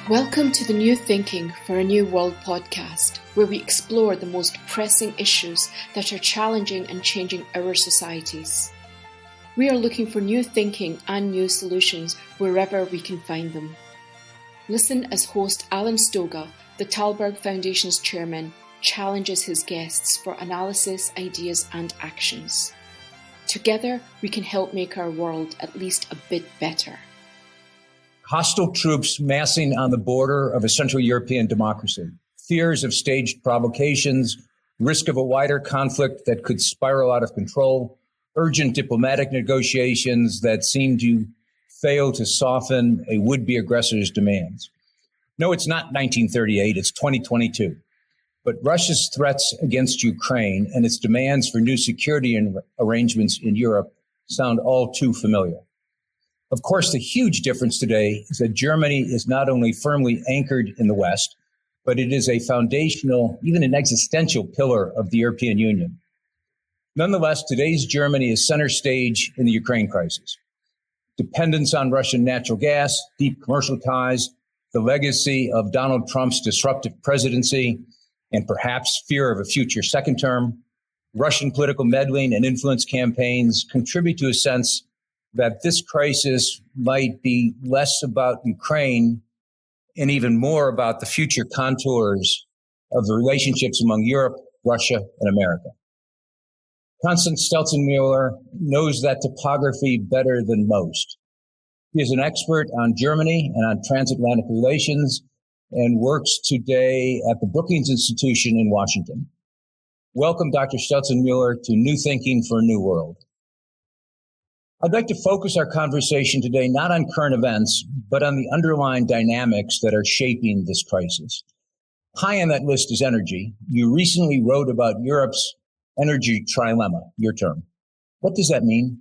Welcome to the New Thinking for a New World podcast, where we explore the most pressing issues that are challenging and changing our societies. We are looking for new thinking and new solutions wherever we can find them. Listen as host Alan Stoga, the Talberg Foundation's chairman, challenges his guests for analysis, ideas and actions. Together, we can help make our world at least a bit better. Hostile troops massing on the border of a Central European democracy, fears of staged provocations, risk of a wider conflict that could spiral out of control, urgent diplomatic negotiations that seem to fail to soften a would-be aggressor's demands. No, it's not 1938, it's 2022. But Russia's threats against Ukraine and its demands for new security arrangements in Europe sound all too familiar. Of course, the huge difference today is that Germany is not only firmly anchored in the West, but it is a foundational, even an existential pillar of the European Union. Nonetheless, today's Germany is center stage in the Ukraine crisis. Dependence on Russian natural gas, deep commercial ties, the legacy of Donald Trump's disruptive presidency, and perhaps fear of a future second term, Russian political meddling and influence campaigns contribute to a sense that this crisis might be less about Ukraine and even more about the future contours of the relationships among Europe, Russia, and America. Constanze Stelzenmüller knows that topography better than most. He is an expert on Germany and on transatlantic relations and works today at the Brookings Institution in Washington. Welcome, Dr. Stelzenmüller, to New Thinking for a New World. I'd like to focus our conversation today not on current events, but on the underlying dynamics that are shaping this crisis. High on that list is energy. You recently wrote about Europe's energy trilemma, your term. What does that mean?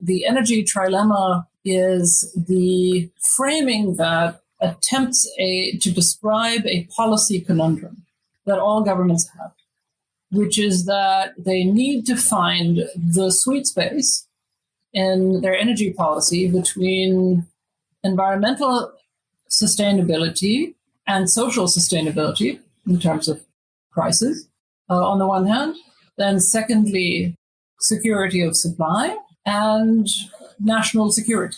The energy trilemma is the framing that attempts to describe a policy conundrum that all governments have, which is that they need to find the sweet space in their energy policy between environmental sustainability and social sustainability in terms of prices, on the one hand, then secondly, security of supply and national security.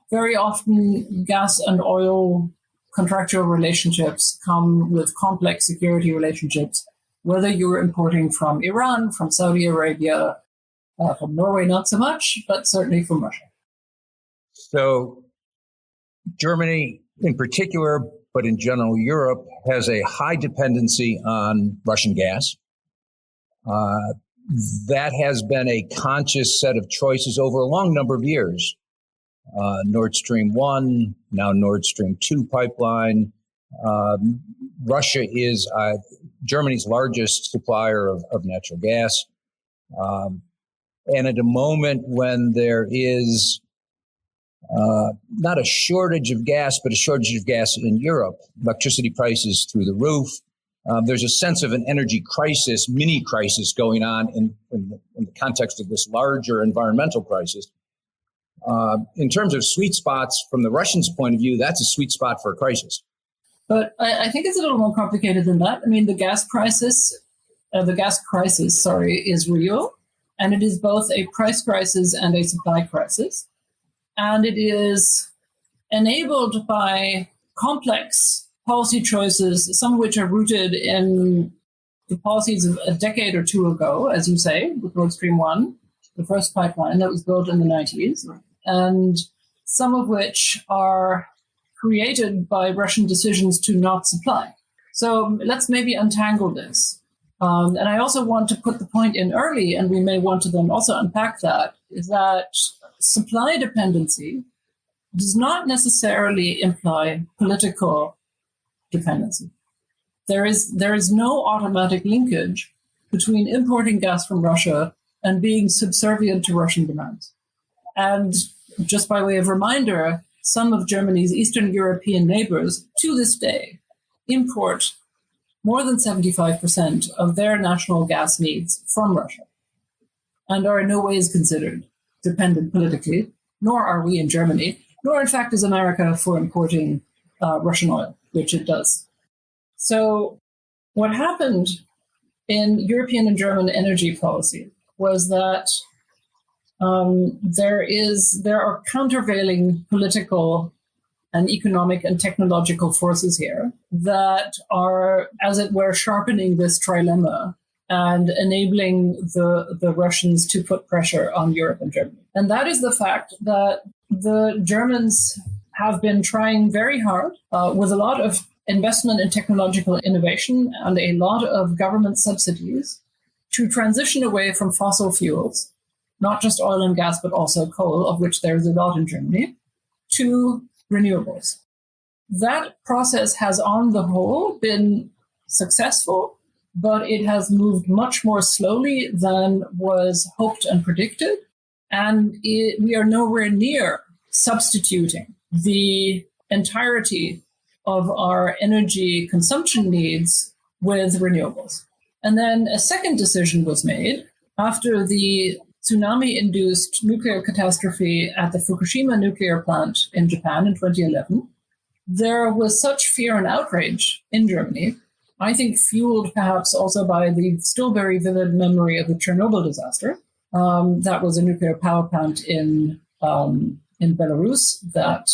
Very often, gas and oil contractual relationships come with complex security relationships, whether you're importing from Iran, from Saudi Arabia, from Norway, not so much, but certainly from Russia. So Germany in particular, but in general, Europe has a high dependency on Russian gas. That has been a conscious set of choices over a long number of years. Nord Stream 1, now Nord Stream 2 pipeline. Russia is Germany's largest supplier of natural gas. And at a moment when there is not a shortage of gas, but a shortage of gas in Europe, electricity prices through the roof, there's a sense of an energy crisis, mini crisis going on in the context of this larger environmental crisis. In terms of sweet spots, from the Russians' point of view, that's a sweet spot for a crisis. But I think it's a little more complicated than that. I mean, the gas crisis, is real. And it is both a price crisis and a supply crisis. And it is enabled by complex policy choices, some of which are rooted in the policies of a decade or two ago, as you say, with Nord Stream 1, the first pipeline that was built in the 90s, and some of which are created by Russian decisions to not supply. So let's maybe untangle this. And I also want to put the point in early, and we may want to then also unpack that, is that supply dependency does not necessarily imply political dependency. There is no automatic linkage between importing gas from Russia and being subservient to Russian demands. And just by way of reminder, some of Germany's Eastern European neighbors to this day import more than 75% of their national gas needs from Russia and are in no ways considered dependent politically, nor are we in Germany, nor in fact is America for importing Russian oil. which it does. So what happened in European and German energy policy was that there are countervailing political and economic and technological forces here that are, as it were, sharpening this trilemma and enabling the Russians to put pressure on Europe and Germany. And that is the fact that the Germans have been trying very hard with a lot of investment in technological innovation and a lot of government subsidies to transition away from fossil fuels, not just oil and gas, but also coal, of which there's a lot in Germany, to renewables. That process has, on the whole, been successful, but it has moved much more slowly than was hoped and predicted. And we are nowhere near substituting the entirety of our energy consumption needs with renewables. And then a second decision was made after the tsunami-induced nuclear catastrophe at the Fukushima nuclear plant in Japan in 2011. There was such fear and outrage in Germany, I think fueled perhaps also by the still very vivid memory of the Chernobyl disaster. That was a nuclear power plant in Belarus that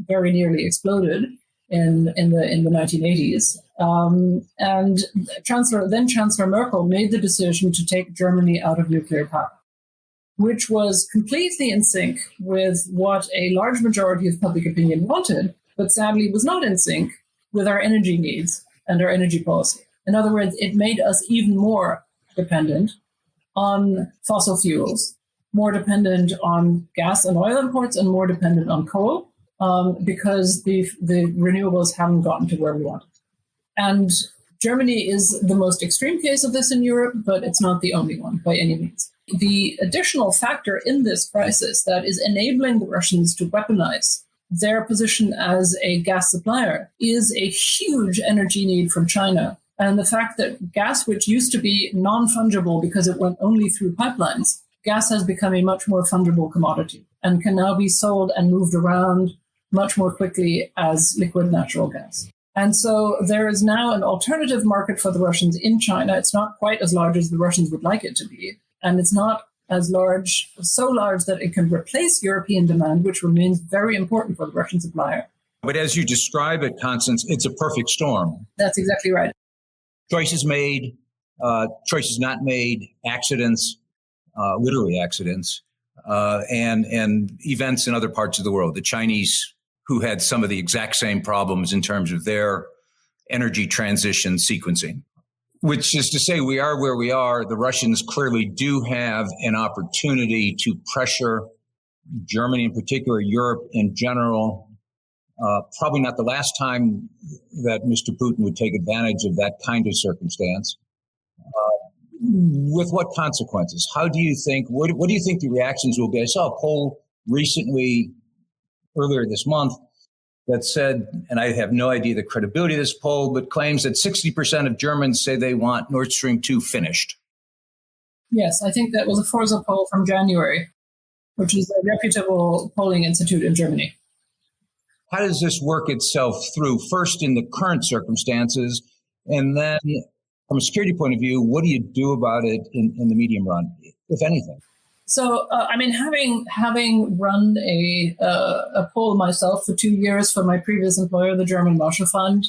very nearly exploded in the 1980s. And Chancellor Merkel made the decision to take Germany out of nuclear power, which was completely in sync with what a large majority of public opinion wanted, but sadly was not in sync with our energy needs and our energy policy. In other words, it made us even more dependent on fossil fuels, more dependent on gas and oil imports, and more dependent on coal, because the renewables haven't gotten to where we want. And Germany is the most extreme case of this in Europe, but it's not the only one by any means. The additional factor in this crisis that is enabling the Russians to weaponize their position as a gas supplier is a huge energy need from China. And the fact that gas, which used to be non-fungible because it went only through pipelines, gas has become a much more fungible commodity and can now be sold and moved around much more quickly as liquid natural gas. And so there is now an alternative market for the Russians in China. It's not quite as large as the Russians would like it to be. And it's not as large, so large that it can replace European demand, which remains very important for the Russian supplier. But as you describe it, Constance, it's a perfect storm. That's exactly right. Choices made, choices not made, accidents, literally accidents, and events in other parts of the world. The Chinese, who had some of the exact same problems in terms of their energy transition sequencing, which is to say we are where we are. The Russians clearly do have an opportunity to pressure Germany in particular, Europe in general. Probably not the last time that Mr. Putin would take advantage of that kind of circumstance. With what consequences? How do you think, what do you think the reactions will be? I saw a poll recently, earlier this month, that said, and I have no idea the credibility of this poll, but claims that 60% of Germans say they want Nord Stream 2 finished. Yes, I think that was a Forza poll from January, which is a reputable polling institute in Germany. How does this work itself through, first in the current circumstances, and then from a security point of view, what do you do about it in the medium run, if anything? So, having run a poll myself for 2 years for my previous employer, the German Marshall Fund,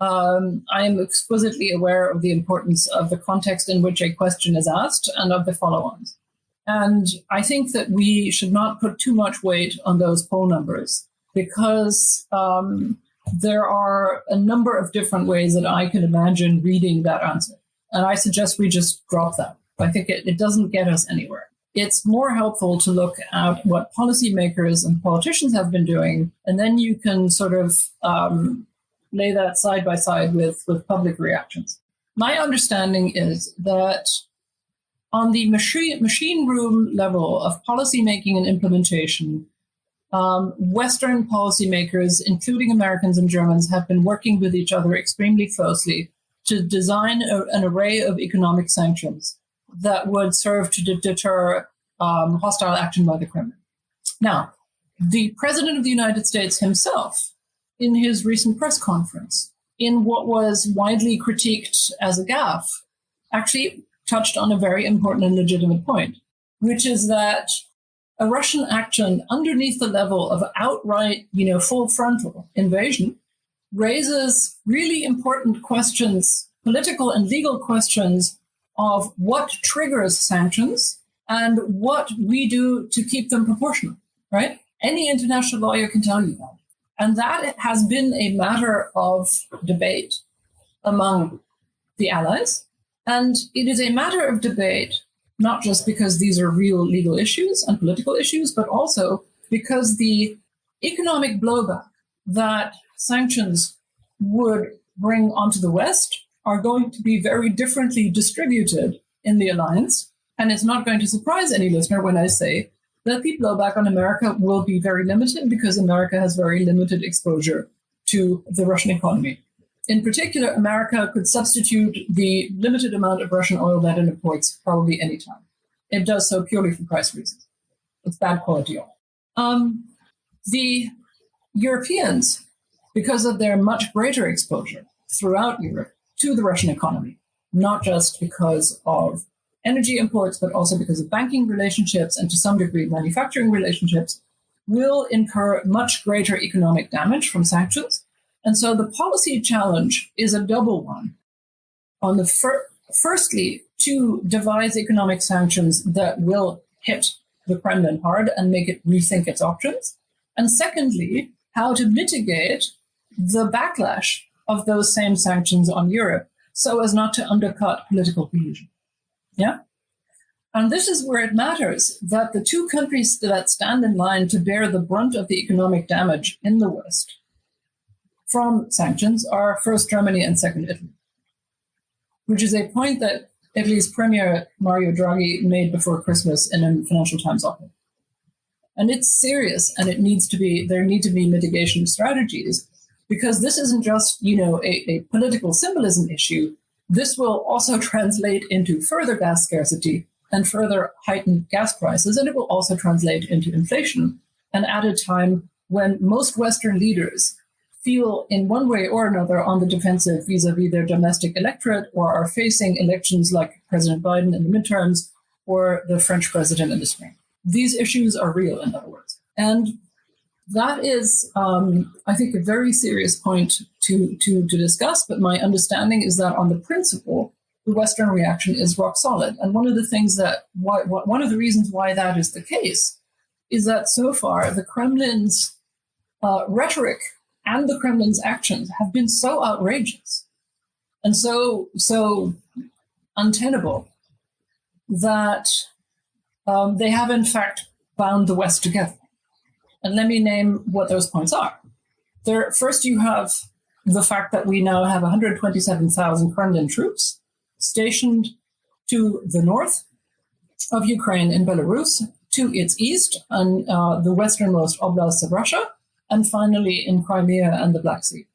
I am exquisitely aware of the importance of the context in which a question is asked and of the follow-ons. And I think that we should not put too much weight on those poll numbers because there are a number of different ways that I can imagine reading that answer. And I suggest we just drop that. I think it doesn't get us anywhere. It's more helpful to look at what policymakers and politicians have been doing, and then you can sort of lay that side by side with public reactions. My understanding is that on the machine room level of policymaking and implementation, Western policymakers, including Americans and Germans, have been working with each other extremely closely to design an array of economic sanctions that would serve to deter hostile action by the Kremlin. Now, the President of the United States himself in his recent press conference, in what was widely critiqued as a gaffe, actually touched on a very important and legitimate point, which is that a Russian action underneath the level of outright, full frontal invasion raises really important questions, political and legal questions of what triggers sanctions and what we do to keep them proportional, right? Any international lawyer can tell you that. And that has been a matter of debate among the allies. And it is a matter of debate, not just because these are real legal issues and political issues, but also because the economic blowback that sanctions would bring onto the West are going to be very differently distributed in the alliance. And it's not going to surprise any listener when I say that the blowback on America will be very limited because America has very limited exposure to the Russian economy. In particular, America could substitute the limited amount of Russian oil that it imports probably any time. It does so purely for price reasons. It's bad quality oil. The Europeans, because of their much greater exposure throughout Europe to the Russian economy, not just because of energy imports, but also because of banking relationships and to some degree manufacturing relationships, will incur much greater economic damage from sanctions. And so the policy challenge is a double one. On the firstly, to devise economic sanctions that will hit the Kremlin hard and make it rethink its options. And secondly, how to mitigate the backlash of those same sanctions on Europe so as not to undercut political cohesion. Yeah? And this is where it matters that the two countries that stand in line to bear the brunt of the economic damage in the West from sanctions are first Germany and second Italy, which is a point that Italy's Premier Mario Draghi made before Christmas in a Financial Times op-ed. And it's serious, and there need to be mitigation strategies, because this isn't just, a political symbolism issue. This will also translate into further gas scarcity and further heightened gas prices, and it will also translate into inflation. And at a time when most Western leaders feel in one way or another on the defensive vis-a-vis their domestic electorate, or are facing elections like President Biden in the midterms or the French president in the spring. These issues are real, in other words. And that is, I think, a very serious point to discuss. But my understanding is that on the principle, the Western reaction is rock solid. And one of the reasons why that is the case is that so far the Kremlin's rhetoric and the Kremlin's actions have been so outrageous and so untenable that they have in fact bound the West together. And let me name what those points are. First, you have the fact that we now have 127,000 Kremlin troops stationed to the north of Ukraine in Belarus, to its east, and the westernmost oblasts of Russia, and finally in Crimea and the Black Sea.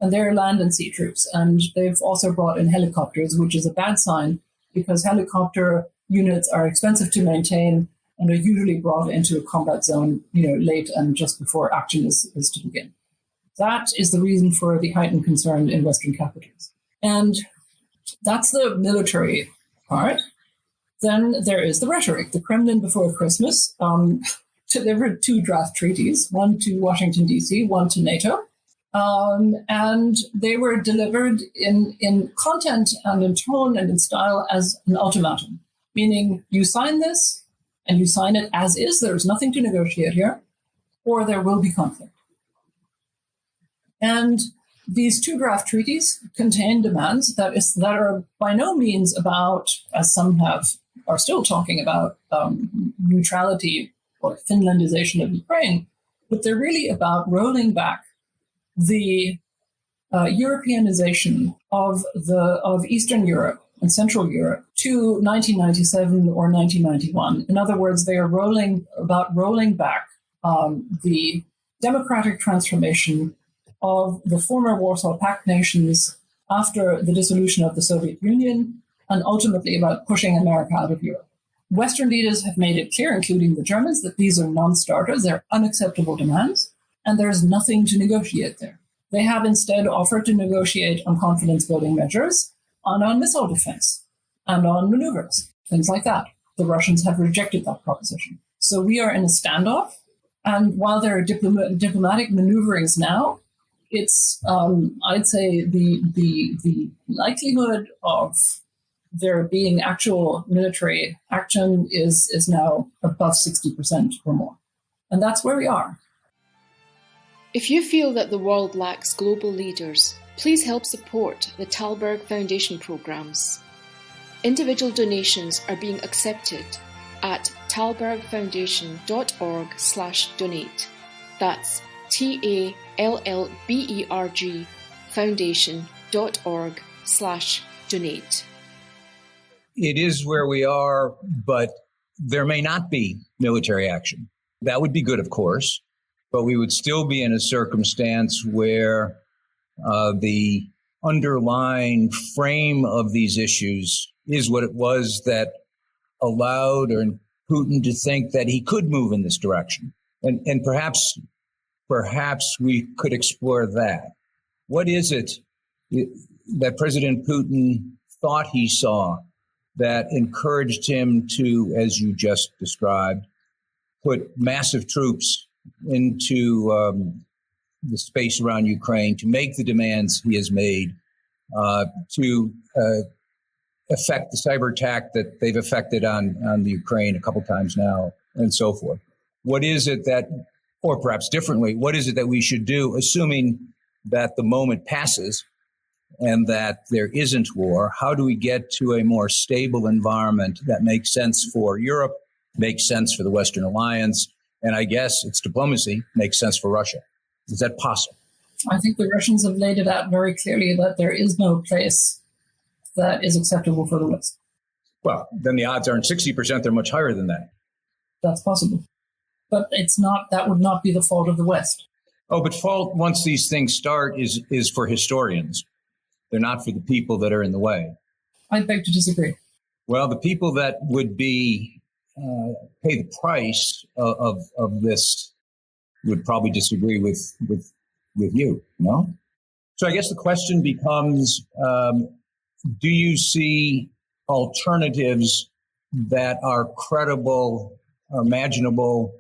And they're land and sea troops. And they've also brought in helicopters, which is a bad sign because helicopter units are expensive to maintain and are usually brought into a combat zone, late and just before action is to begin. That is the reason for the heightened concern in Western capitals. And that's the military part. Then there is the rhetoric. The Kremlin before Christmas delivered 2 draft treaties, one to Washington, D.C., one to NATO. And they were delivered in content and in tone and in style as an ultimatum, meaning you sign this and you sign it as is, there's nothing to negotiate here, or there will be conflict. And these 2 draft treaties contain demands that are by no means about, as some are still talking about, neutrality or Finlandization of Ukraine, but they're really about rolling back the Europeanization of Eastern Europe and Central Europe to 1997 or 1991. In other words, they are rolling back the democratic transformation of the former Warsaw Pact nations after the dissolution of the Soviet Union, and ultimately about pushing America out of Europe. Western leaders have made it clear, including the Germans, that these are non-starters. They're unacceptable demands. and there's nothing to negotiate there. They have instead offered to negotiate on confidence-building measures, and on missile defense, and on maneuvers, things like that. The Russians have rejected that proposition. So we are in a standoff, and while there are diplomatic maneuverings now, it's, I'd say, the likelihood of there being actual military action is now above 60% or more. And that's where we are. If you feel that the world lacks global leaders, please help support the Thalberg Foundation programs. Individual donations are being accepted at thalbergfoundation.org/donate. That's TALLBERG foundation.org/donate. It is where we are, but there may not be military action. That would be good, of course, but we would still be in a circumstance where the underlying frame of these issues is what it was that allowed Putin to think that he could move in this direction. And perhaps we could explore that. What is it that President Putin thought he saw that encouraged him to, as you just described, put massive troops into the space around Ukraine, to make the demands he has made, to affect the cyber attack that they've affected on the Ukraine a couple times now, and so forth? What is it that, or perhaps differently, what is it that we should do, assuming that the moment passes and that there isn't war? How do we get to a more stable environment that makes sense for Europe, makes sense for the Western Alliance, and I guess it's diplomacy, makes sense for Russia? Is that possible? I think the Russians have laid it out very clearly that there is no place that is acceptable for the West. Well, then the odds aren't 60%, they're much higher than that. That's possible. But it's not, that would not be the fault of the West. Oh, but fault, once these things start, is for historians. They're not for the people that are in the way. I beg to disagree. Well, the people that would be pay the price of this would probably disagree with you, no? So I guess the question becomes, do you see alternatives that are credible or imaginable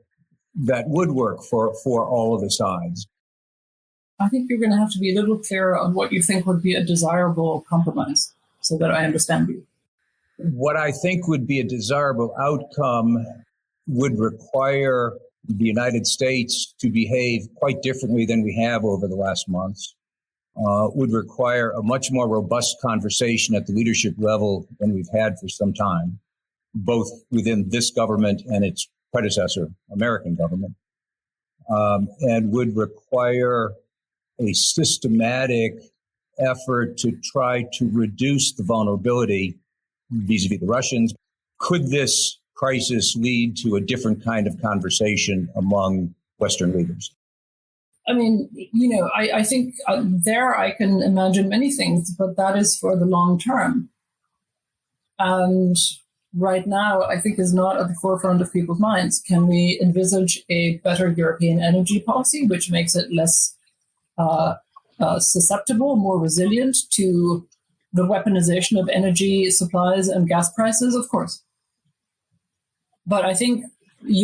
that would work for all of the sides? I think you're going to have to be a little clearer on what you think would be a desirable compromise so that I understand you. What I think would be a desirable outcome would require the United States to behave quite differently than we have over the last months, would require a much more robust conversation at the leadership level than we've had for some time, both within this government and its predecessor, American government, and would require a systematic effort to try to reduce the vulnerability vis-a-vis the Russians. Could this crisis lead to a different kind of conversation among Western leaders? I mean, I think there I can imagine many things, but that is for the long term. And right now, I think is not at the forefront of people's minds. Can we envisage a better European energy policy, which makes it less susceptible, more resilient to the weaponization of energy supplies and gas prices? Of course. But I think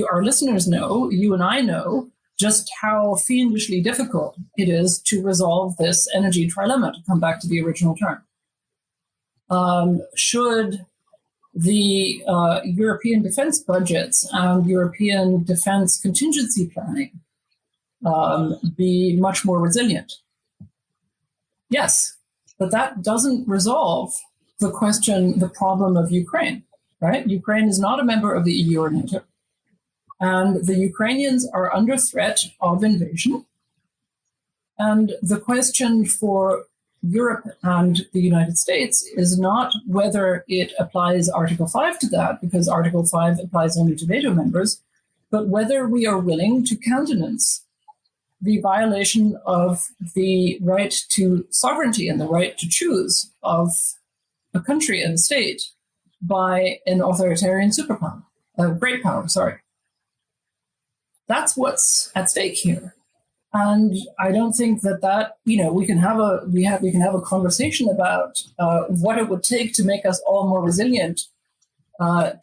our listeners know, you and I know, just how fiendishly difficult it is to resolve this energy trilemma, to come back to the original term. Should the European defense budgets and European defense contingency planning be much more resilient? Yes, but that doesn't resolve the problem of Ukraine, right? Ukraine is not a member of the EU or NATO. And the Ukrainians are under threat of invasion. And the question for Europe and the United States is not whether it applies Article 5 to that, because Article 5 applies only to NATO members, but whether we are willing to countenance the violation of the right to sovereignty and the right to choose of a country and a state by an authoritarian superpower, a great power, sorry. That's what's at stake here. And I don't think that we can have a conversation about what it would take to make us all more resilient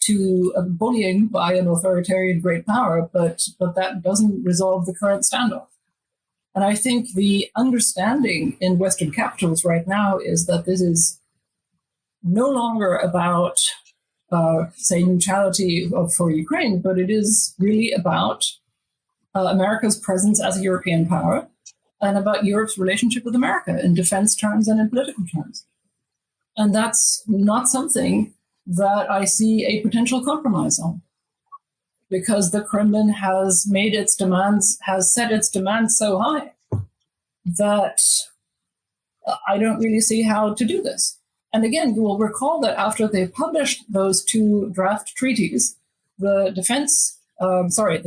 to bullying by an authoritarian great power, but that doesn't resolve the current standoff. And I think the understanding in Western capitals right now is that this is no longer about, say, neutrality for Ukraine, but it is really about America's presence as a European power and about Europe's relationship with America in defense terms and in political terms. And that's not something that I see a potential compromise on, because the Kremlin has set its demands so high that I don't really see how to do this. And again, you will recall that after they published those two draft treaties, the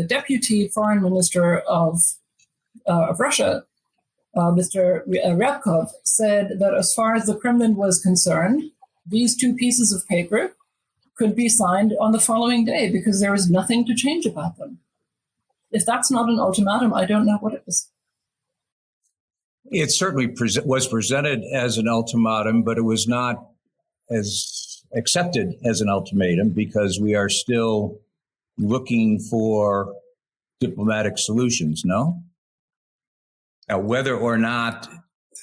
deputy foreign minister of Russia, Mr. Ryabkov, said that as far as the Kremlin was concerned, these two pieces of paper could be signed on the following day because there is nothing to change about them. If that's not an ultimatum, I don't know what it is. It certainly was presented as an ultimatum, but it was not as accepted as an ultimatum because we are still looking for diplomatic solutions, no? Now, whether or not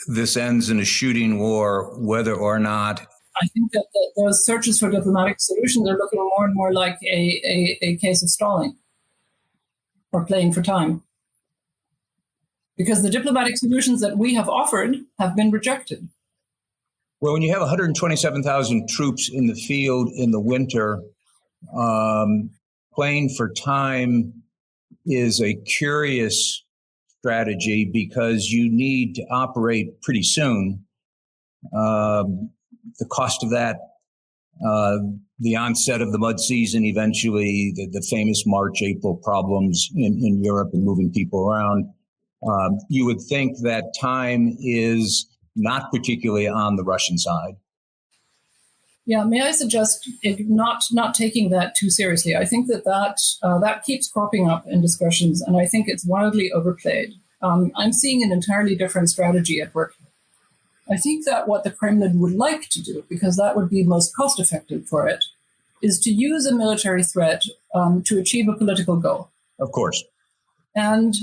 this ends in a shooting war, whether or not... I think that those searches for diplomatic solutions are looking more and more like a case of stalling or playing for time. Because the diplomatic solutions that we have offered have been rejected. Well, when you have 127,000 troops in the field in the winter, playing for time is a curious strategy because you need to operate pretty soon. The cost of that, the onset of the mud season, eventually the famous March-April problems in Europe and moving people around. You would think that time is not particularly on the Russian side. Yeah, may I suggest not taking that too seriously? I think that keeps cropping up in discussions, and I think it's wildly overplayed. I'm seeing an entirely different strategy at work. I think that what the Kremlin would like to do, because that would be most cost-effective for it, is to use a military threat to achieve a political goal. Of course. And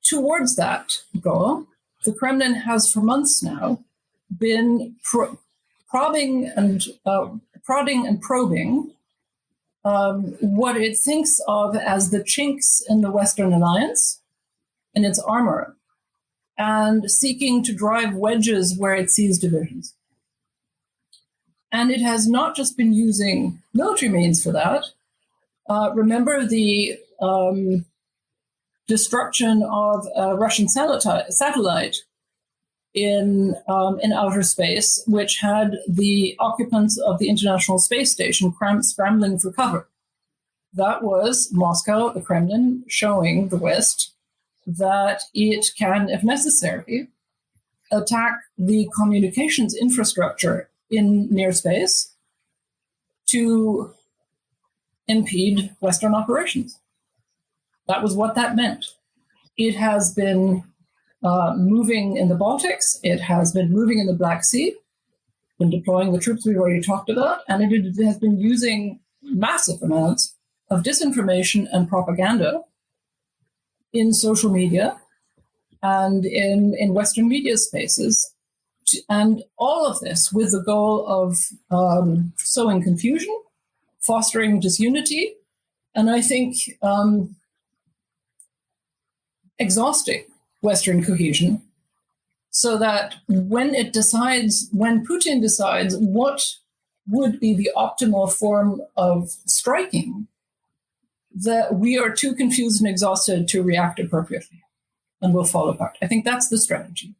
towards that goal, the Kremlin has for months now been prodding and probing what it thinks of as the chinks in the Western alliance, in its armor, and seeking to drive wedges where it sees divisions. And it has not just been using military means for that. Remember the destruction of a Russian satellite in outer space, which had the occupants of the International Space Station scrambling for cover. That was Moscow, the Kremlin, showing the West that it can, if necessary, attack the communications infrastructure in near space to impede Western operations. That was what that meant. It has been moving in the Baltics. It has been moving in the Black Sea, been deploying the troops we've already talked about, and it has been using massive amounts of disinformation and propaganda in social media and in Western media spaces. And all of this with the goal of sowing confusion, fostering disunity, and I think exhausting Western cohesion, so that when Putin decides what would be the optimal form of striking, that we are too confused and exhausted to react appropriately and will fall apart. I think that's the strategy.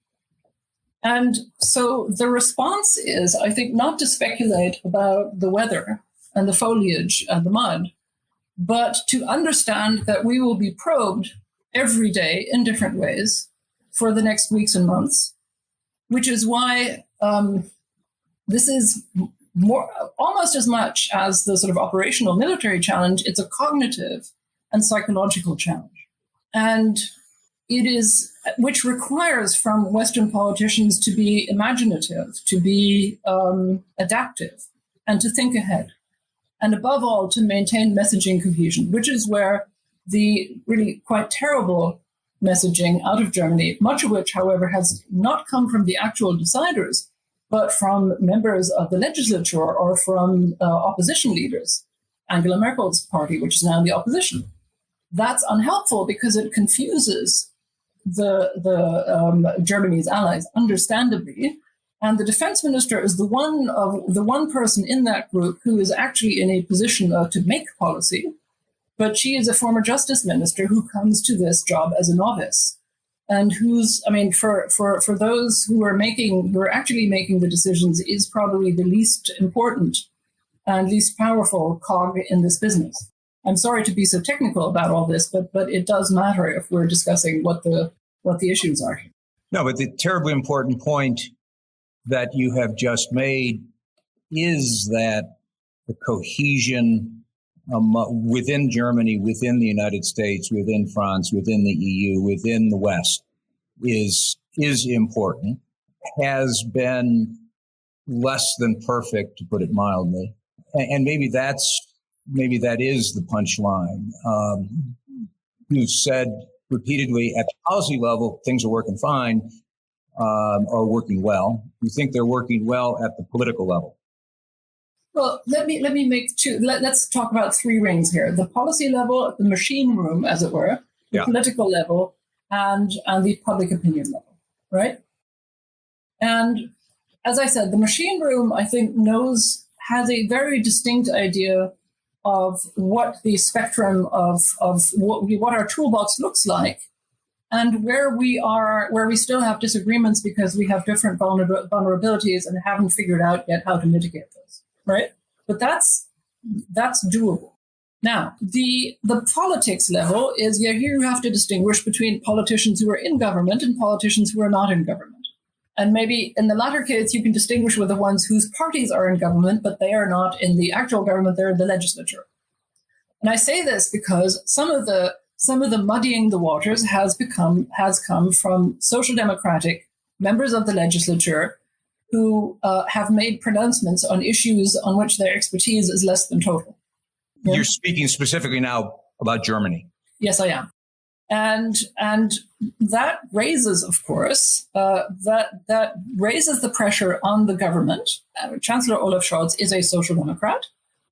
And so the response is, I think, not to speculate about the weather and the foliage and the mud, but to understand that we will be probed every day in different ways for the next weeks and months, which is why this is more, almost as much as the sort of operational military challenge, it's a cognitive and psychological challenge. And which requires from Western politicians to be imaginative, to be adaptive, and to think ahead. And above all, to maintain messaging cohesion, which is where the really quite terrible messaging out of Germany, much of which, however, has not come from the actual deciders, but from members of the legislature or from opposition leaders, Angela Merkel's party, which is now in the opposition. That's unhelpful because it confuses the Germany's allies, understandably. And the defense minister is the one person in that group who is actually in a position to make policy. But she is a former justice minister who comes to this job as a novice, and for those who are actually making the decisions, is probably the least important and least powerful cog in this business. I'm sorry to be so technical about all this, but it does matter if we're discussing what the issues are. No, but the terribly important point that you have just made is that the cohesion within Germany, within the United States, within France, within the EU, within the West is important, has been less than perfect, to put it mildly. And maybe that is the punchline. You said repeatedly at the policy level, things are working fine, or working well. You think they're working well at the political level? Well, let me make two. Let's talk about three rings here: the policy level, the machine room, as it were, the political level, and the public opinion level, right? And as I said, the machine room, I think, has a very distinct idea of what the spectrum of what our toolbox looks like, and where we still have disagreements because we have different vulnerabilities and haven't figured out yet how to mitigate those. Right, but that's doable. Now, the politics level is here you have to distinguish between politicians who are in government and politicians who are not in government. And maybe in the latter case, you can distinguish with the ones whose parties are in government, but they are not in the actual government; they're in the legislature. And I say this because some of the muddying the waters has come from social democratic members of the legislature who have made pronouncements on issues on which their expertise is less than total. Yeah? You're speaking specifically now about Germany. Yes, I am. And that raises, of course, that raises the pressure on the government. Chancellor Olaf Scholz is a social democrat,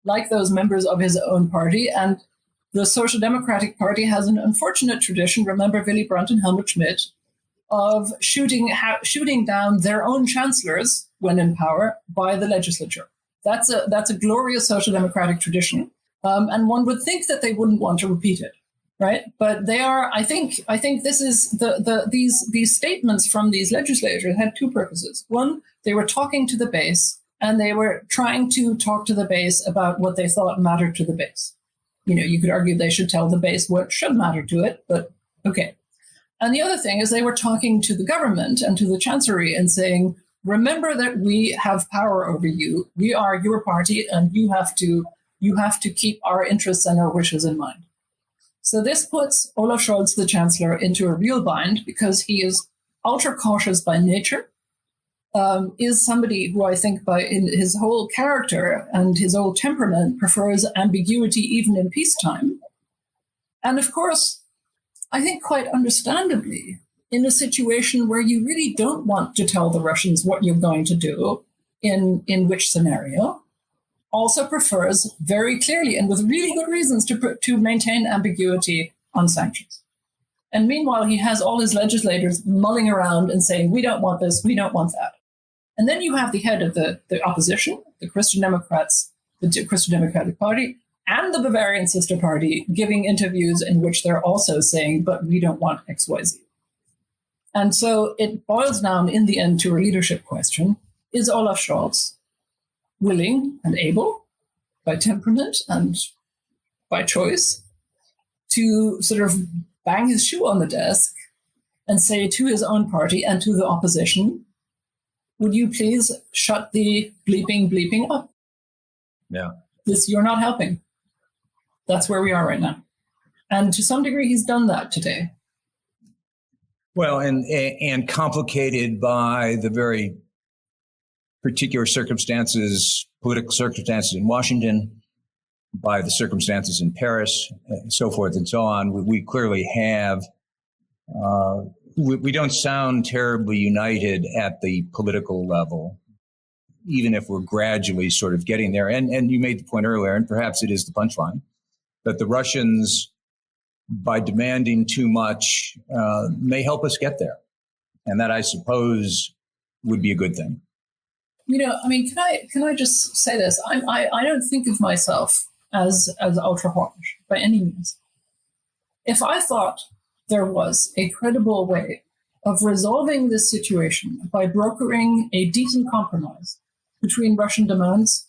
like those members of his own party. And the Social Democratic Party has an unfortunate tradition, remember Willy Brandt and Helmut Schmidt, of shooting down their own chancellors when in power by the legislature. That's a glorious social democratic tradition, and one would think that they wouldn't want to repeat it, right? But they are. I think this is these statements from these legislators had two purposes. One, they were talking to the base, and they were trying to talk to the base about what they thought mattered to the base. You could argue they should tell the base what should matter to it, but okay. And the other thing is they were talking to the government and to the chancellery and saying, remember that we have power over you. We are your party, and you have to keep our interests and our wishes in mind. So this puts Olaf Scholz, the chancellor, into a real bind because he is ultra cautious by nature, is somebody who I think in his whole character and his whole temperament prefers ambiguity even in peacetime. And of course, I think quite understandably, in a situation where you really don't want to tell the Russians what you're going to do in which scenario, also prefers very clearly and with really good reasons to maintain ambiguity on sanctions. And meanwhile, he has all his legislators mulling around and saying, we don't want this, we don't want that. And then you have the head of the opposition, the Christian Democrats, the Christian Democratic Party, and the Bavarian sister party giving interviews in which they're also saying, but we don't want XYZ. And so it boils down in the end to a leadership question. Is Olaf Scholz willing and able, by temperament and by choice, to sort of bang his shoe on the desk and say to his own party and to the opposition, would you please shut the bleeping up? Yeah. You're not helping. That's where we are right now. And to some degree, he's done that today. Well, and complicated by the very particular circumstances, political circumstances in Washington, by the circumstances in Paris, and so forth and so on. We clearly have, we don't sound terribly united at the political level, even if we're gradually sort of getting there. And you made the point earlier, and perhaps it is the punchline, that the Russians, by demanding too much, may help us get there. And that, I suppose, would be a good thing. You know, I mean, can I just say this? I don't think of myself as ultra hawkish by any means. If I thought there was a credible way of resolving this situation by brokering a decent compromise between Russian demands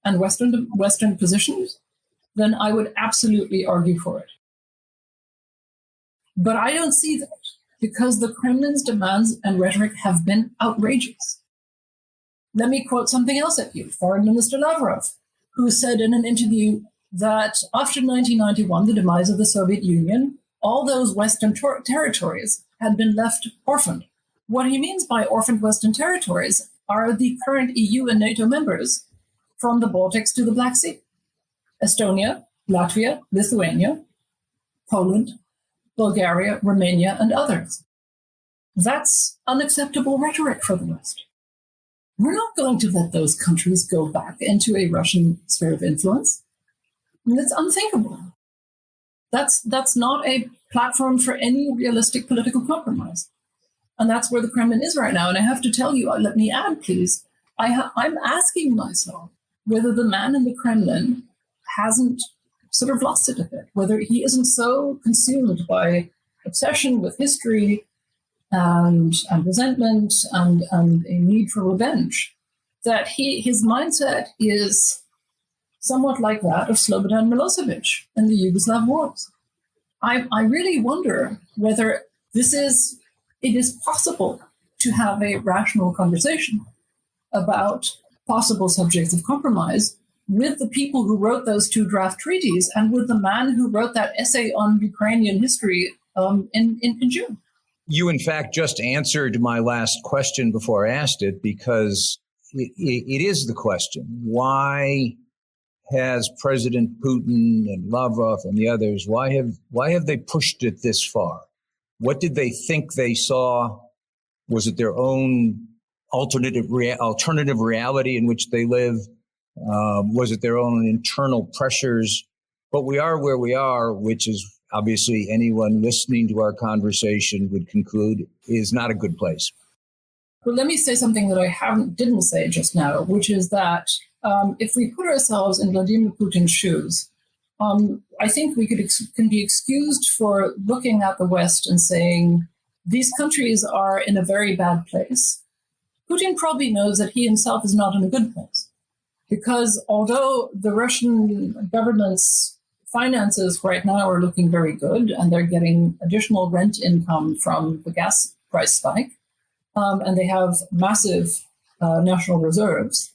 and Western positions, then I would absolutely argue for it. But I don't see that, because the Kremlin's demands and rhetoric have been outrageous. Let me quote something else at you. Foreign Minister Lavrov, who said in an interview that after 1991, the demise of the Soviet Union, all those Western territories had been left orphaned. What he means by orphaned Western territories are the current EU and NATO members from the Baltics to the Black Sea. Estonia, Latvia, Lithuania, Poland, Bulgaria, Romania, and others. That's unacceptable rhetoric for the West. We're not going to let those countries go back into a Russian sphere of influence. I mean, it's unthinkable. That's not a platform for any realistic political compromise. And that's where the Kremlin is right now. And I have to tell you, let me add, please, I'm asking myself whether the man in the Kremlin hasn't sort of lost it a bit, whether he isn't so consumed by obsession with history and resentment and a need for revenge, that his mindset is somewhat like that of Slobodan Milosevic in the Yugoslav wars. I really wonder whether it is possible to have a rational conversation about possible subjects of compromise with the people who wrote those two draft treaties and with the man who wrote that essay on Ukrainian history in June. You, in fact, just answered my last question before I asked it, because it is the question. Why has President Putin and Lavrov and the others, why have they pushed it this far? What did they think they saw? Was it their own alternative reality in which they live? Was it their own internal pressures? But we are where we are, which is obviously anyone listening to our conversation would conclude is not a good place. Well, let me say something that I didn't say just now, which is that if we put ourselves in Vladimir Putin's shoes, I think we can be excused for looking at the West and saying, these countries are in a very bad place. Putin probably knows that he himself is not in a good place. Because although the Russian government's finances right now are looking very good, and they're getting additional rent income from the gas price spike, and they have massive national reserves,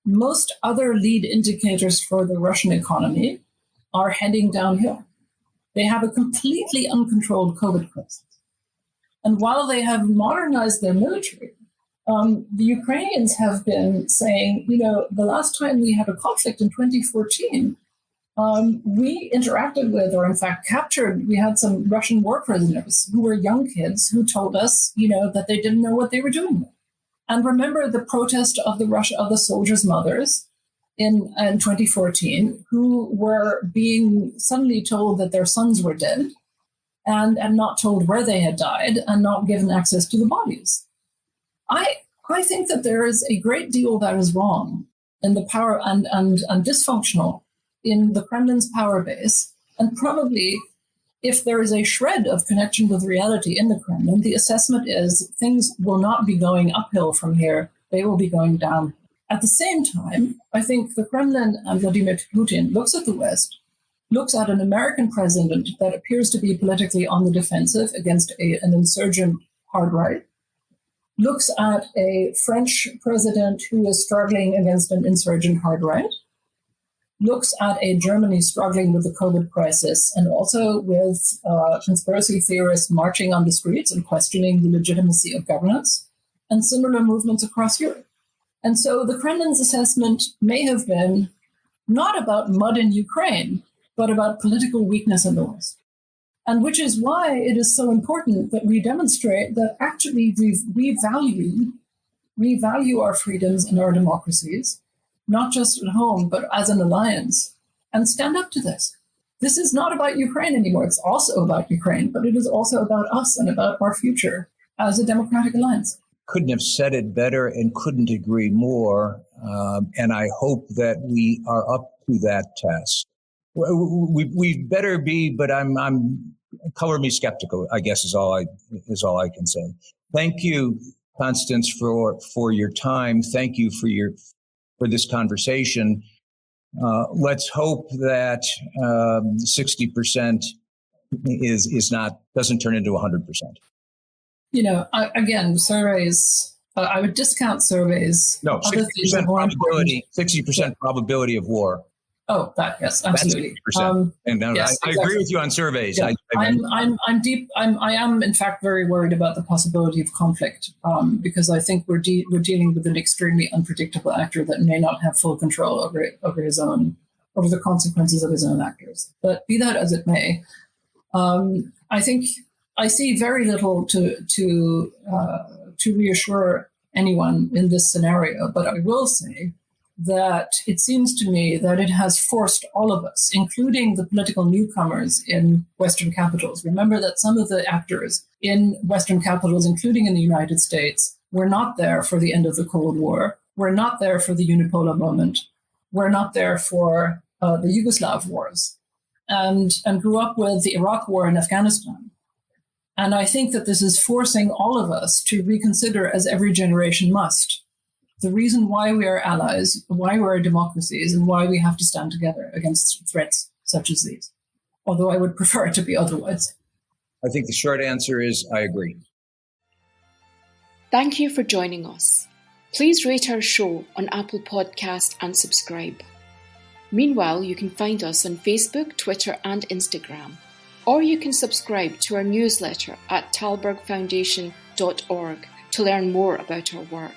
most other lead indicators for the Russian economy are heading downhill. They have a completely uncontrolled COVID crisis. And while they have modernized their military, the Ukrainians have been saying, the last time we had a conflict in 2014, we interacted with, or in fact captured, we had some Russian war prisoners who were young kids who told us, that they didn't know what they were doing. And remember the protest of the soldiers' mothers in 2014, who were being suddenly told that their sons were dead and not told where they had died and not given access to the bodies. I think that there is a great deal that is wrong in the power and dysfunctional in the Kremlin's power base. And probably if there is a shred of connection with reality in the Kremlin, the assessment is things will not be going uphill from here. They will be going down. At the same time, I think the Kremlin and Vladimir Putin looks at the West, looks at an American president that appears to be politically on the defensive against an insurgent hard right, looks at a French president who is struggling against an insurgent hard right, looks at a Germany struggling with the COVID crisis and also with conspiracy theorists marching on the streets and questioning the legitimacy of governance, and similar movements across Europe. And so the Kremlin's assessment may have been not about mud in Ukraine, but about political weakness in the West. And which is why it is so important that we demonstrate that actually we value our freedoms and our democracies, not just at home, but as an alliance, and stand up to this. This is not about Ukraine anymore. It's also about Ukraine, but it is also about us and about our future as a democratic alliance. Couldn't have said it better and couldn't agree more. And I hope that we are up to that test. We better be, but I'm color me skeptical, I guess is all I can say. Thank you, Constance, for your time. Thank you for this conversation. Let's hope that 60% doesn't turn into 100%. Again, surveys. I would discount surveys. No, 60% probability. 60% probability of war. Oh, that yes, absolutely. Yes, I agree with you on surveys. Yeah. I am in fact very worried about the possibility of conflict because I think we're dealing with an extremely unpredictable actor that may not have full control over the consequences of his own actors. But be that as it may, I think I see very little to reassure anyone in this scenario. But I will say that it seems to me that it has forced all of us, including the political newcomers in Western capitals. Remember that some of the actors in Western capitals, including in the United States, were not there for the end of the Cold War, were not there for the unipolar moment, were not there for the Yugoslav wars, and grew up with the Iraq War and Afghanistan. And I think that this is forcing all of us to reconsider, as every generation must, the reason why we are allies, why we are democracies, and why we have to stand together against threats such as these. Although I would prefer it to be otherwise. I think the short answer is I agree. Thank you for joining us. Please rate our show on Apple Podcast and subscribe. Meanwhile, you can find us on Facebook, Twitter, and Instagram. Or you can subscribe to our newsletter at talbergfoundation.org to learn more about our work.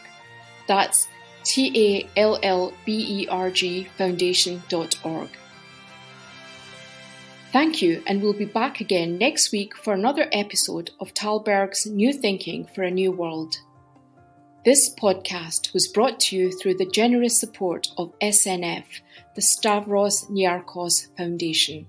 That's TALLBERG foundation.org. Thank you, and we'll be back again next week for another episode of Talberg's New Thinking for a New World. This podcast was brought to you through the generous support of SNF, the Stavros Niarchos Foundation.